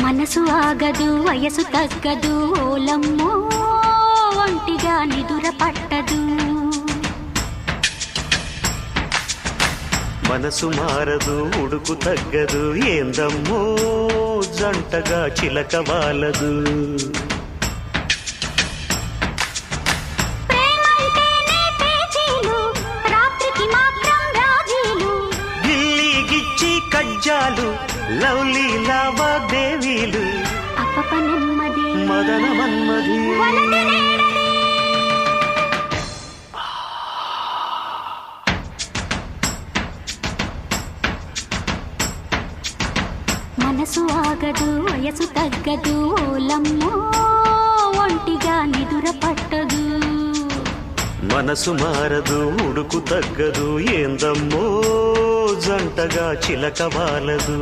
మనసు ఆగదు వయసు తగ్గదు ఓలమ్మో ఒంటిగా నిదుర పట్టదు. మనసు మారదు ఉడుకు తగ్గదు ఏందమ్మో జంటగా చిలక వాలదు. గిల్లి కజ్జాలు లవ్లీ లావాదేవీలు అప్పప నెమ్మది మదన మన్మది. మనసు ఆగదు వయసు తగ్గదు ఓలమ్మో ఒంటిగా నిదుర పట్టదు. మనసు మారదు ఉడుకు తగ్గదు ఏందమ్మో జంటగా చిలక వాలదు.